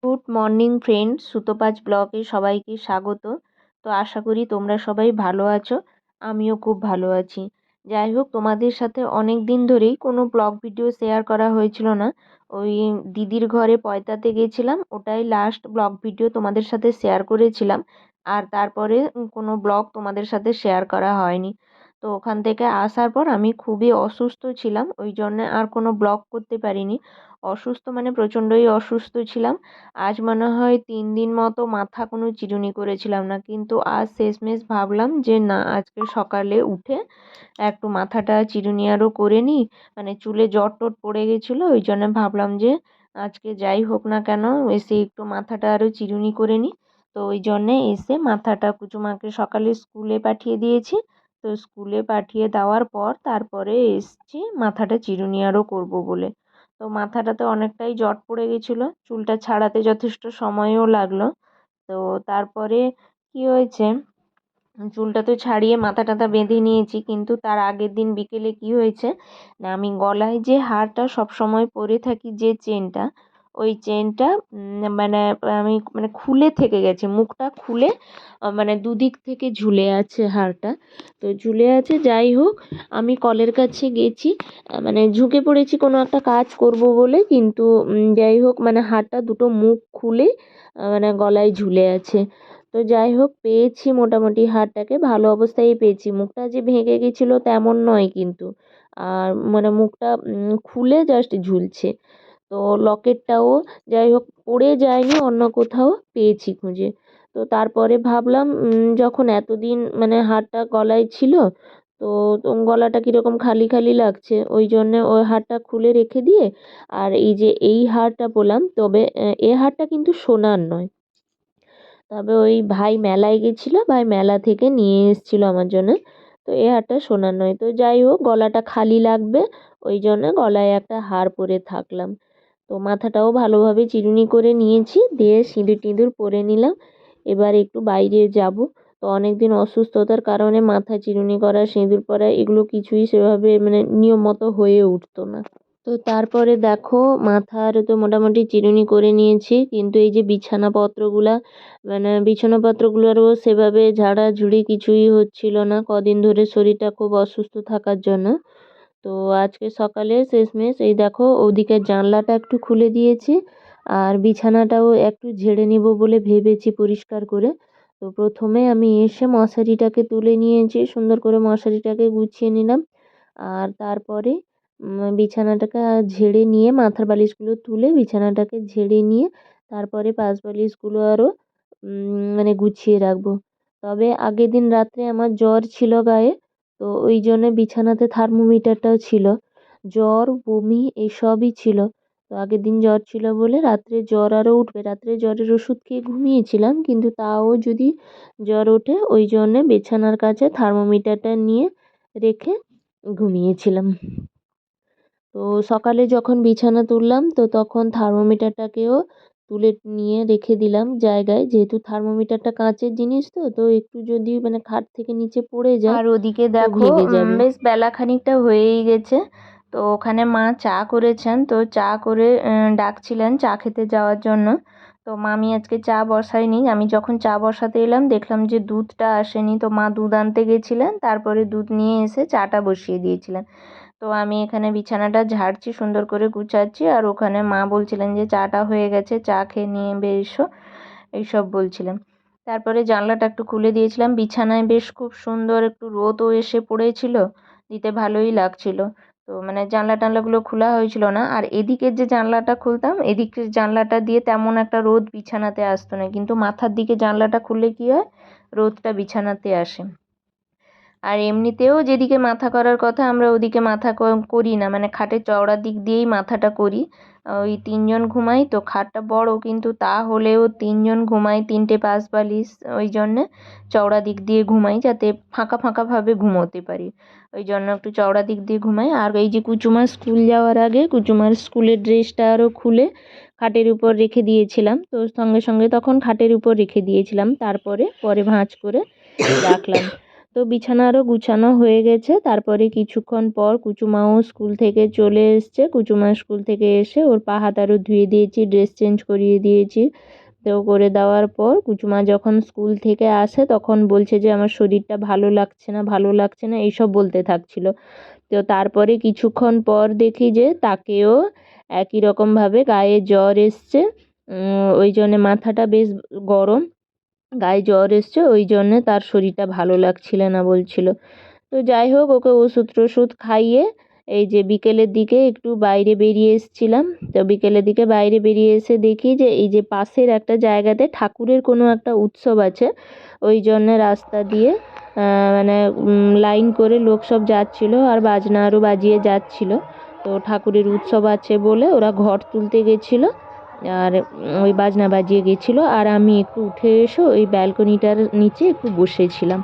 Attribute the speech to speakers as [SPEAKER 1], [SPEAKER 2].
[SPEAKER 1] Good morning friend, সুতোপাজ ব্লগে সবাইকে স্বাগত। তো আশা করি তোমরা সবাই ভালো আছো। আমিও খুব ভালো আছি। যাই হোক, তোমাদের সাথে অনেক দিন ধরেই কোনো ব্লগ ভিডিও শেয়ার করা হয়েছিল না। ওই দিদির ঘরে পয়তাতে গেছিলাম, ওটাই লাস্ট ব্লগ ভিডিও তোমাদের সাথে শেয়ার করেছিলাম। আর তারপরে কোনো ব্লগ তোমাদের সাথে শেয়ার করা হয়নি। তো ওখান থেকে আসার পর আমি খুবই অসুস্থ ছিলাম, ওই জন্যে আর কোনো ব্লগ করতে পারিনি। অসুস্থ মানে প্রচণ্ডই অসুস্থ ছিলাম। আজ মনে হয় 3 দিন মতো মাথা কোনো চিরুনি করেছিলাম না, কিন্তু আজ শেষমেশ ভাবলাম যে না, আজকে সকালে উঠে একটু মাথাটা চিরুনি আরও করে নিই। মানে চুলে জট টট পড়ে গেছিলো, ওই জন্য ভাবলাম যে আজকে যাই হোক না কেন এসে একটু মাথাটা আরও চিরুনি করে নিই। তো ওই জন্যে এসে মাথাটা কুচুমাকে সকালে স্কুলে পাঠিয়ে দিয়েছি। তো স্কুলে পাঠিয়ে দেওয়ার পর তারপরে এসছি মাথাটা চিরুনি আরও করবো বলে। তো মাথাটাতে অনেকটাই জট পড়ে গেছিলো, চুলটা ছাড়াতে যথেষ্ট সময়ও লাগলো। তো তারপরে কি হয়েছে, চুলটা তো ছাড়িয়ে মাথা টাথা বেঁধে নিয়েছি, কিন্তু তার আগের দিন বিকেলে কি হয়েছে না, আমি গলায় যে হারটা সব সময় পরে থাকি, যে চেনটা, ওই চেনটা আমি খুলে থেকে গেছে, মুখটা খুলে মানে দুদিক থেকে ঝুলে আছে হারটা। তো ঝুলে আছে, যাই হোক আমি কলের কাছে গেছি, ঝুঁকে পড়েছি কোনো একটা কাজ করব বলে, কিন্তু যাই হোক হারটা দুটো মুখ খুলে গলায় ঝুলে আছে। তো যাই হোক, পেয়েছি মোটামুটি হারটাকে ভালো অবস্থায় পেয়েছি, মুখটা যে ভেঙে গেছিলো তেমন নয় কিন্তু। আর মুখটা খুলে জাস্ট ঝুলছে। তো লকেটটাও যাই হোক পড়ে যায়নি, অন্য কোথাও পেয়েছি খুঁজে। তো তারপরে ভাবলাম যখন এতদিন হারটা গলায় ছিল, তো গলাটা কীরকম খালি খালি লাগছে, ওই জন্যে ওই হারটা খুলে রেখে দিয়ে আর এই যে এই হারটা পরলাম। তবে এ হারটা কিন্তু সোনার নয়, তবে ওই ভাই মেলায় গেছিলো, ভাই মেলা থেকে নিয়ে এসেছিলো আমার জন্য। তো এই হারটা সোনার নয়। তো যাই হোক, গলাটা খালি লাগবে, ওই জন্য গলায় একটা হার পরে থাকলাম। তো মাথাটাও ভালোভাবে চিরুনি করে নিয়েছি, দিয়ে সিঁদুর টিঁদুর পরে নিলাম। এবার একটু বাইরে যাব। তো অনেক দিন অসুস্থতার কারণে মাথা চিরুনি করা, সিঁদুর পরা এগুলো কিছুই সেভাবে নিয়ম মতো হয়ে উঠতো না। তো তারপরে দেখো, মাথার তো মোটামুটি চিরুনি করে নিয়েছি, কিন্তু এই যে বিছানাপত্রগুলোরও সেভাবে ঝাড়াঝুড়ি কিছুই হচ্ছিল না কদিন ধরে, শরীরটা খুব অসুস্থ থাকার জন্য। তো আজকে সকালে শেষমেশ এই দেখো, ওদিকের জানলাটা একটু খুলে দিয়েছি, আর বিছানাটাও একটু ঝেড়ে নেব বলে ভেবেছি পরিষ্কার করে। তো প্রথমে আমি এসে মশারিটাকে তুলে নিয়েছি, সুন্দর করে মশারিটাকে গুছিয়ে নিলাম। আর তারপরে বিছানাটাকে ঝেড়ে নিয়ে মাথার বালিশগুলো তুলে বিছানাটাকে ঝেড়ে নিয়ে তারপরে পাশ বালিশগুলো আরও গুছিয়ে রাখবো। তবে আগের দিন রাত্রে আমার জ্বর ছিল গায়ে, তো ওই জন্য বিছানাতে থার্মোমিটারটাও ছিল। জ্বর বমি এইসবই ছিল। তো আগের দিন জ্বর ছিল বলে রাত্রে জ্বর আরও উঠবে, রাত্রে জ্বরের ওষুধ খেয়ে ঘুমিয়েছিলাম, কিন্তু তাও যদি জ্বর ওঠে ওই জন্যে বিছানার কাছে থার্মোমিটারটা নিয়ে রেখে ঘুমিয়েছিলাম। তো সকালে যখন বিছানা তুললাম, তো তখন থার্মোমিটারটাকেও তুলে নিয়ে রেখে দিলাম জায়গায়, যেহেতু থার্মোমিটারটা কাঁচের জিনিস, তো তো একটু যদি খাট থেকে নিচে পড়ে যায় আর ওদিকে দেখো
[SPEAKER 2] ভেঙে যাবে।
[SPEAKER 1] বেশ বেলা খানিকটা হয়েই গেছে। তো ওখানে মা চা করেছেন, তো চা করে ডাকছিলেন চা খেতে যাওয়ার জন্য। তো মামি আজকে চা বসায়নি, আমি যখন চা বসাতে এলাম দেখলাম যে দুধটা আসেনি। তো মা দুধ আনতে গেছিলেন, তারপরে দুধ নিয়ে এসে চাটা বসিয়ে দিয়েছিলেন। তো আমি এখানে বিছানাটা ঝাড়ছি, সুন্দর করে গুছাচ্ছি, আর ওখানে মা বলছিলেন যে চাটা হয়ে গেছে, চা খেয়ে নিয়ে এসো, এইসব বলছিলেন। তারপরে জানলাটা একটু খুলে দিয়েছিলাম, বিছানায় বেশ খুব সুন্দর একটু রোদও এসে পড়েছিল, দিতে ভালোই লাগছিল। তো জানলা টানলাগুলো খোলা হয়েছিল না, আর এদিকের যে জানলাটা খুলতাম, এদিকের জানলাটা দিয়ে তেমন একটা রোদ বিছানাতে আসতো না, কিন্তু মাথার দিকে জানলাটা খুললে কি হয়, রোদটা বিছানাতে আসে। আর এমনিতেও যেদিকে মাথা করার কথা আমরা ওদিকে মাথা করি না, খাটের চওড়ার দিক দিয়েই মাথাটা করি। ওই 3জন ঘুমাই, তো খাটটা বড়, কিন্তু তা হলেও 3জন ঘুমাই, 3টে পাশ বালিশ, ওই জন্যে চওড়া দিক দিয়ে ঘুমাই, যাতে ফাঁকা ফাঁকাভাবে ঘুমোতে পারি। ওই জন্য একটু চওড়া দিক দিয়ে ঘুমাই। আর এই যে কুচুমার স্কুল যাওয়ার আগে কুচুমার স্কুলের ড্রেসটা আরও খুলে খাটের উপর রেখে দিয়েছিলাম, তো সঙ্গে সঙ্গে তখন খাটের উপর রেখে দিয়েছিলাম, তারপরে পরে ভাঁজ করে রাখলাম। তো বিছানারও গুছানো হয়ে গেছে। তারপরে কিছুক্ষণ পর কুচুমাও স্কুল থেকে চলে এসছে। কুচুমা স্কুল থেকে এসে ওর পা হাত আরও ধুয়ে দিয়েছি, ড্রেস চেঞ্জ করিয়ে দিয়েছি। তো করে দেওয়ার পর কুচুমা যখন স্কুল থেকে আসে তখন বলছে যে আমার শরীরটা ভালো লাগছে না, ভালো লাগছে না, এইসব বলতে থাকছিল। তো তারপরে কিছুক্ষণ পর দেখি যে তাকেও একই রকমভাবে গায়ে জ্বর এসছে। ওই জন্যে মাথাটা বেশ গরম, গায়ে জ্বর এসছে, ওই জন্যে তার শরীরটা ভালো লাগছিল না বলছিল। তো যাই হোক, ওকে ওষুধ টষুধ খাইয়ে এই যে বিকেলের দিকে একটু বাইরে বেরিয়ে এসেছিলাম। তো বিকেলের দিকে বাইরে বেরিয়ে এসে দেখি যে এই যে পাশের একটা জায়গাতে ঠাকুরের কোনো একটা উৎসব আছে, ওই জন্যে রাস্তা দিয়ে মানে লাইন করে লোক সব যাচ্ছিলো আর বাজনা আরও বাজিয়ে যাচ্ছিলো। তো ঠাকুরের উৎসব আছে বলে ওরা ঘট তুলতে গেছিলো আর ওই বাজনা বাজিয়ে গেছিলো, আর আমি একটু উঠে এসে ওই ব্যালকনিটার নিচে একটু বসেছিলাম।